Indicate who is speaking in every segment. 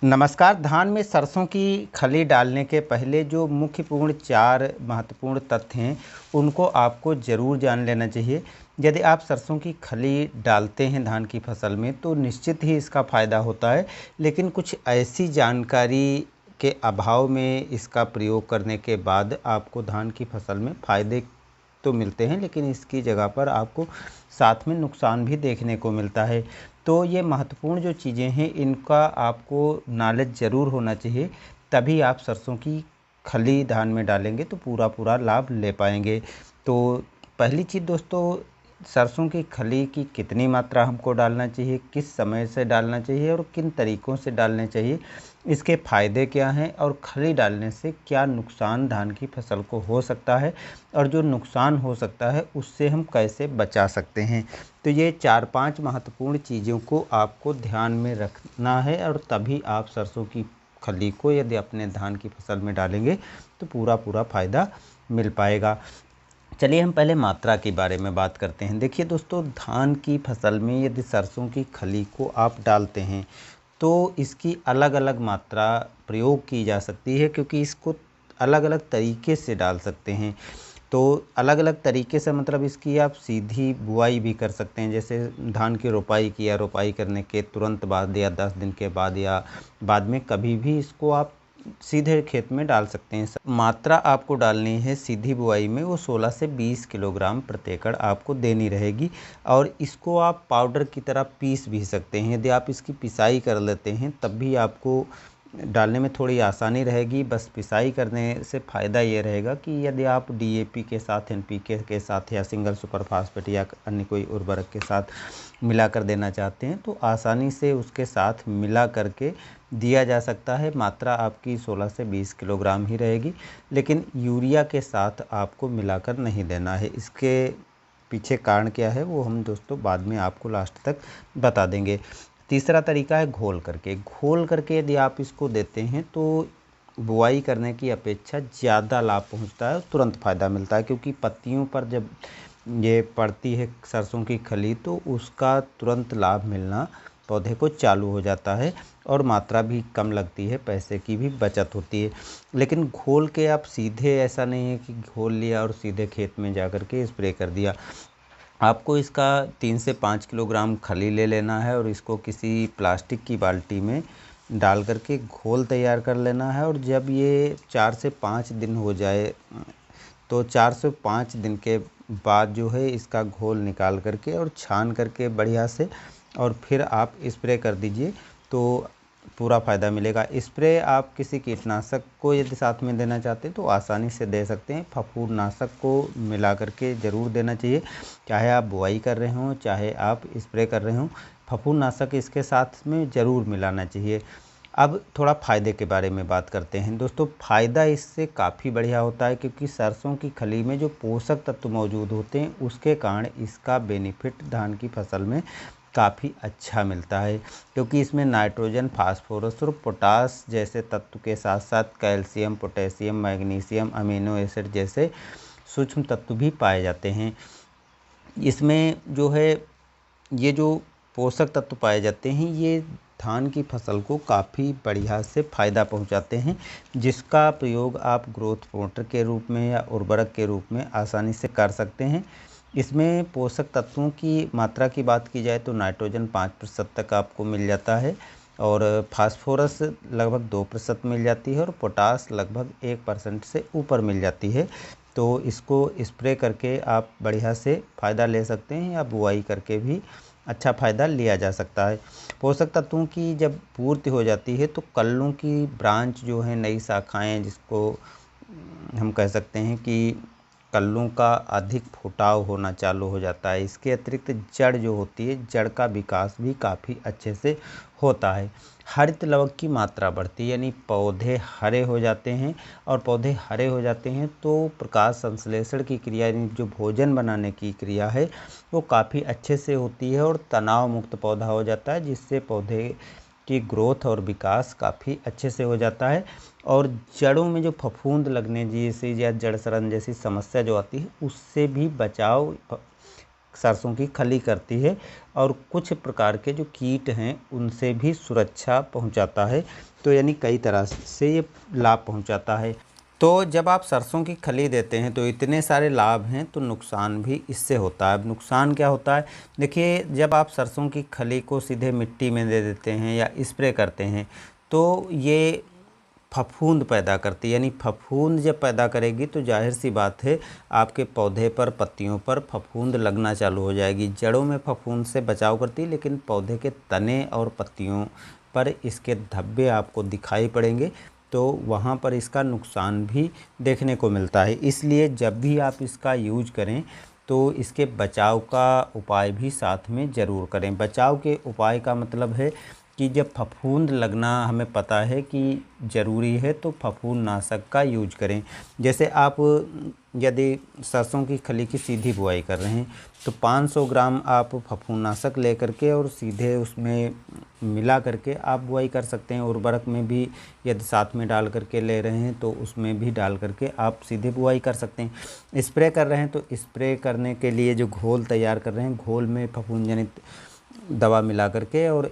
Speaker 1: नमस्कार। धान में सरसों की खली डालने के पहले जो मुख्यपूर्ण 4 महत्वपूर्ण तथ्य हैं, उनको आपको ज़रूर जान लेना चाहिए। यदि आप सरसों की खली डालते हैं धान की फसल में, तो निश्चित ही इसका फ़ायदा होता है, लेकिन कुछ ऐसी जानकारी के अभाव में इसका प्रयोग करने के बाद आपको धान की फसल में फ़ायदे तो मिलते हैं, लेकिन इसकी जगह पर आपको साथ में नुकसान भी देखने को मिलता है। तो ये महत्वपूर्ण जो चीज़ें हैं, इनका आपको नॉलेज ज़रूर होना चाहिए, तभी आप सरसों की खली धान में डालेंगे तो पूरा लाभ ले पाएंगे। तो पहली चीज़ दोस्तों, सरसों की खली की कितनी मात्रा हमको डालना चाहिए, किस समय से डालना चाहिए और किन तरीक़ों से डालने चाहिए, इसके फ़ायदे क्या हैं और खली डालने से क्या नुकसान धान की फसल को हो सकता है और जो नुकसान हो सकता है उससे हम कैसे बचा सकते हैं। तो ये 4-5 महत्वपूर्ण चीज़ों को आपको ध्यान में रखना है और तभी आप सरसों की खली को यदि अपने धान की फसल में डालेंगे तो पूरा फ़ायदा मिल पाएगा। चलिए हम पहले मात्रा के बारे में बात करते हैं। देखिए दोस्तों, धान की फसल में यदि सरसों की खली को आप डालते हैं तो इसकी अलग-अलग मात्रा प्रयोग की जा सकती है, क्योंकि इसको अलग-अलग तरीके से डाल सकते हैं। तो अलग-अलग तरीके से मतलब इसकी आप सीधी बुआई भी कर सकते हैं, जैसे धान की रोपाई किया, रोपाई करने के तुरंत बाद या 10 दिन के बाद या बाद में कभी भी इसको आप सीधे खेत में डाल सकते हैं। मात्रा आपको डालनी है सीधी बुआई में, वो 16 से 20 किलोग्राम प्रति एकड़ आपको देनी रहेगी और इसको आप पाउडर की तरह पीस भी सकते हैं। यदि आप इसकी पिसाई कर लेते हैं तब भी आपको डालने में थोड़ी आसानी रहेगी। बस पिसाई करने से फ़ायदा ये रहेगा कि यदि आप डीएपी के साथ, एनपीके के साथ या सिंगल सुपर फास्फेट या अन्य कोई उर्वरक के साथ मिलाकर देना चाहते हैं तो आसानी से उसके साथ मिला करके दिया जा सकता है। मात्रा आपकी 16 से 20 किलोग्राम ही रहेगी, लेकिन यूरिया के साथ आपको मिलाकर नहीं देना है। इसके पीछे कारण क्या है वो हम दोस्तों बाद में आपको लास्ट तक बता देंगे। तीसरा तरीका है घोल करके यदि आप इसको देते हैं तो बुआई करने की अपेक्षा ज़्यादा लाभ पहुंचता है और तुरंत फ़ायदा मिलता है, क्योंकि पत्तियों पर जब ये पड़ती है सरसों की खली तो उसका तुरंत लाभ मिलना पौधे को चालू हो जाता है और मात्रा भी कम लगती है, पैसे की भी बचत होती है। लेकिन घोल के आप सीधे, ऐसा नहीं है कि घोल लिया और सीधे खेत में जा कर के स्प्रे कर दिया। आपको इसका 3 से 5 किलोग्राम खली ले लेना है और इसको किसी प्लास्टिक की बाल्टी में डाल करके घोल तैयार कर लेना है और जब ये 4 से 5 दिन हो जाए तो 4 से 5 दिन के बाद जो है इसका घोल निकाल करके और छान करके बढ़िया से और फिर आप स्प्रे कर दीजिए तो पूरा फ़ायदा मिलेगा। स्प्रे आप किसी कीटनाशक को यदि साथ में देना चाहते हैं तो आसानी से दे सकते हैं। फफूंदनाशक को मिला करके ज़रूर देना चाहिए, चाहे आप बुआई कर रहे हों चाहे आप स्प्रे कर रहे हों, फफूंदनाशक इसके साथ में ज़रूर मिलाना चाहिए। अब थोड़ा फ़ायदे के बारे में बात करते हैं दोस्तों। फ़ायदा इससे काफ़ी बढ़िया होता है, क्योंकि सरसों की खली में जो पोषक तत्व मौजूद होते हैं उसके कारण इसका बेनिफिट धान की फसल में काफ़ी अच्छा मिलता है, क्योंकि इसमें नाइट्रोजन, फास्फोरस और पोटास जैसे तत्व के साथ साथ calcium, potassium, magnesium, amino acid जैसे सूक्ष्म तत्व भी पाए जाते हैं। इसमें जो है ये जो पोषक तत्व पाए जाते हैं ये धान की फसल को काफ़ी बढ़िया से फ़ायदा पहुंचाते हैं, जिसका प्रयोग आप ग्रोथ प्रमोटर के रूप में या उर्वरक के रूप में आसानी से कर सकते हैं। इसमें पोषक तत्वों की मात्रा की बात की जाए तो नाइट्रोजन 5% तक आपको मिल जाता है और फास्फोरस लगभग 2% मिल जाती है और पोटास लगभग 1% से ऊपर मिल जाती है। तो इसको स्प्रे करके आप बढ़िया से फ़ायदा ले सकते हैं या बुआई करके भी अच्छा फ़ायदा लिया जा सकता है। पोषक तत्वों की जब पूर्ति हो जाती है तो कल्लों की ब्रांच जो है, नई शाखाएँ जिसको हम कह सकते हैं कि कल्लों का अधिक फुटाव होना चालू हो जाता है। इसके अतिरिक्त जड़ जो होती है, जड़ का विकास भी काफ़ी अच्छे से होता है। हरित लवक की मात्रा बढ़ती है, यानी पौधे हरे हो जाते हैं और पौधे हरे हो जाते हैं तो प्रकाश संश्लेषण की क्रिया, यानी जो भोजन बनाने की क्रिया है वो काफ़ी अच्छे से होती है और तनाव मुक्त पौधा हो जाता है, जिससे पौधे की ग्रोथ और विकास काफ़ी अच्छे से हो जाता है। और जड़ों में जो फफूंद लगने जैसी या जड़ सड़न जैसी समस्या जो आती है उससे भी बचाव सरसों की खली करती है और कुछ प्रकार के जो कीट हैं उनसे भी सुरक्षा पहुंचाता है। तो यानी कई तरह से ये लाभ पहुंचाता है। तो जब आप सरसों की खली देते हैं तो इतने सारे लाभ हैं, तो नुकसान भी इससे होता है। अब नुकसान क्या होता है, देखिए जब आप सरसों की खली को सीधे मिट्टी में दे देते हैं या स्प्रे करते हैं तो ये फफूंद पैदा करती है। यानी फफूंद जब पैदा करेगी तो जाहिर सी बात है आपके पौधे पर, पत्तियों पर फफूंद लगना चालू हो जाएगी। जड़ों में फफूंद से बचाव करती है, लेकिन पौधे के तने और पत्तियों पर इसके धब्बे आपको दिखाई पड़ेंगे, तो वहाँ पर इसका नुकसान भी देखने को मिलता है। इसलिए जब भी आप इसका यूज करें तो इसके बचाव का उपाय भी साथ में ज़रूर करें। बचाव के उपाय का मतलब है कि जब फफूंद लगना हमें पता है कि ज़रूरी है तो फफूंद नाशक का यूज करें। जैसे आप यदि सरसों की खली की सीधी बुआई कर रहे हैं तो 500 ग्राम आप फफूंद नाशक ले करके और सीधे उसमें मिला करके आप बुआई कर सकते हैं। उर्वरक में भी यदि साथ में डाल करके ले रहे हैं तो उसमें भी डाल करके आप सीधे बुआई कर सकते हैं। स्प्रे कर रहे हैं तो स्प्रे करने के लिए जो घोल तैयार कर रहे हैं, घोल में फफूंद जनित दवा मिला करके और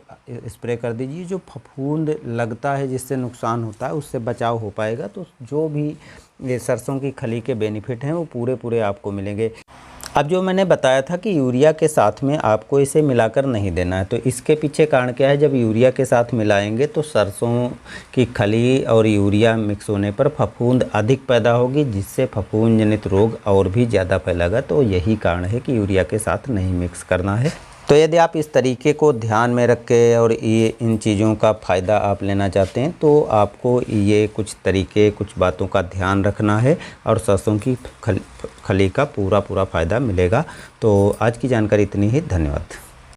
Speaker 1: स्प्रे कर दीजिए। जो फफूंद लगता है जिससे नुकसान होता है उससे बचाव हो पाएगा। तो जो भी ये सरसों की खली के बेनिफिट हैं वो पूरे आपको मिलेंगे। अब जो मैंने बताया था कि यूरिया के साथ में आपको इसे मिलाकर नहीं देना है, तो इसके पीछे कारण क्या है, जब यूरिया के साथ मिलाएंगे तो सरसों की खली और यूरिया मिक्स होने पर फफूंद अधिक पैदा होगी, जिससे फफूंद जनित रोग और भी ज़्यादा फैलेगा। तो यही कारण है कि यूरिया के साथ नहीं मिक्स करना है। तो यदि आप इस तरीके को ध्यान में रख के और ये इन चीज़ों का फ़ायदा आप लेना चाहते हैं तो आपको ये कुछ तरीके, कुछ बातों का ध्यान रखना है और सरसों की खली का पूरा फ़ायदा मिलेगा। तो आज की जानकारी इतनी ही। धन्यवाद।